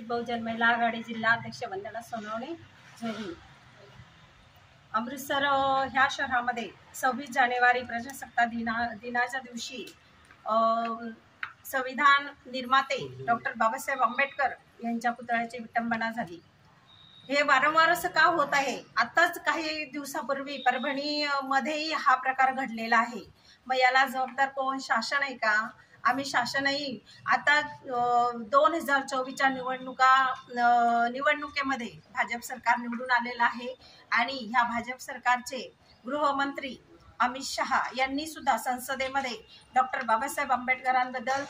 वंचित बहुजन महिला आघाडी जिल्हा अध्यक्ष वंदना सोनवणे. जय हिंद. अमृतसर ह्या शहरामध्ये 26 जानेवारी प्रजासत्ताक दिनाच्या दिवशी संविधान निर्माते डॉक्टर बाबासाहेब आंबेडकर यांच्या पुतळ्याची विटंबना झाली. हे वारंवार असं का होत आहे? आताच काही दिवसापूर्वी परभणी मध्येही हा प्रकार घडलेला आहे. मग याला जबाबदार कोण? शासन आहे का? आम्ही शासनही आता 2024च्या निवडणुकीमध्ये भाजप सरकार निवडून आलेलं आहे आणि ह्या भाजप सरकारचे गृहमंत्री अमित शहा यांनी सुद्धा संसदेमध्ये डॉक्टर बाबासाहेब आंबेडकरांबद्दल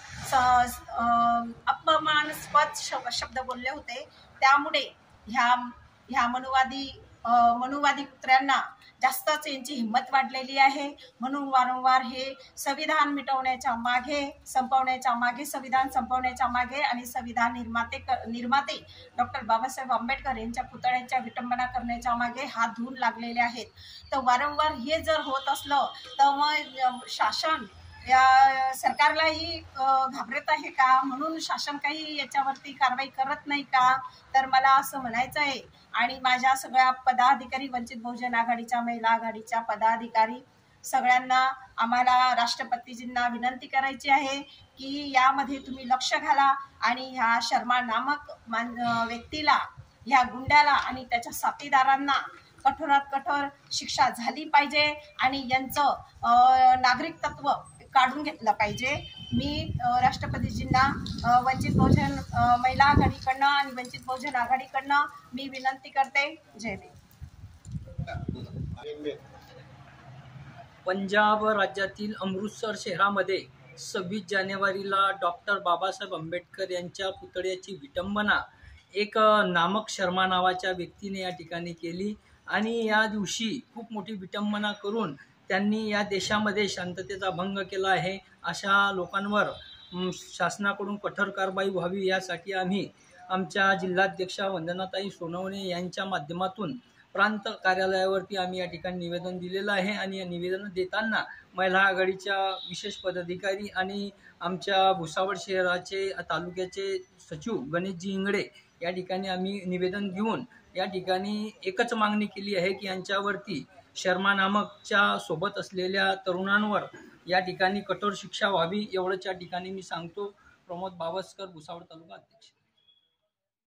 अपमानास्पद शब्द बोलले होते. त्यामुळे ह्या मनुवादी कुत्र्यांना जास्तच यांची हिंमत वाढलेली आहे. म्हणून वारंवार हे संविधान मिटवण्याच्या मागे, संविधान संपवण्याच्या मागे आणि संविधान निर्माते डॉक्टर बाबासाहेब आंबेडकर यांच्या पुतळ्याच्या विटंबना करण्याच्या मागे हात धुवून लागलेले आहेत. तर वारंवार हे जर होत असलं तर मग शासन या सरकारलाही घाबरत आहे का? म्हणून शासन काही याच्यावरती कारवाई करत नाही का? तर मला असं म्हणायचं आहे. आणि माझ्या सगळ्या पदाधिकारी, वंचित बहुजन आघाडीच्या महिला आघाडीच्या पदाधिकारी सगळ्यांना आम्हाला राष्ट्रपतीजींना विनंती करायची आहे की यामध्ये तुम्ही लक्ष घाला आणि ह्या शर्मा नामक व्यक्तीला, ह्या गुंड्याला आणि त्याच्या साथीदारांना कठोरात कठोर शिक्षा झाली पाहिजे आणि यांचं नागरिकत्व काढून घेतलं पाहिजे. मी राष्ट्रपतीजींना वंचित बहुजन महिला आघाडीकडनं आणि वंचित बहुजन आघाडीकडनं मी विनंती करते. जय हिंद. पंजाब राज्यातील अमृतसर शहरामध्ये 26 जानेवारीला डॉक्टर बाबासाहेब आंबेडकर यांच्या पुतळ्याची विटंबना एक नामक शर्मा नावाच्या व्यक्तीने या ठिकाणी केली आणि या दिवशी खूप मोठी विटंबना करून त्यांनी या देशामध्ये शांततेचा भंग केला आहे. अशा लोकांवर शासनाकडून कठोर कारवाई व्हावी यासाठी आम्ही आमच्या जिल्हाध्यक्षा वंदनाताई सोनवणे यांच्या माध्यमातून प्रांत कार्यालयावरती आम्ही या ठिकाणी निवेदन दिलेलं आहे. आणि या निवेदन देताना महिला आघाडीच्या विशेष पदाधिकारी आणि आमच्या भुसावळ शहराचे तालुक्याचे सचिव गणेशजी इंगडे या ठिकाणी आम्ही निवेदन घेऊन या ठिकाणी एकच मागणी केली आहे की यांच्यावरती शर्मा नामकच्या सोबत असलेल्या तरुणांवर या ठिकाणी कठोर शिक्षा व्हावी. एवढंच या ठिकाणी मी सांगतो. प्रमोद बावस्कर, भुसावळ तालुका अध्यक्ष.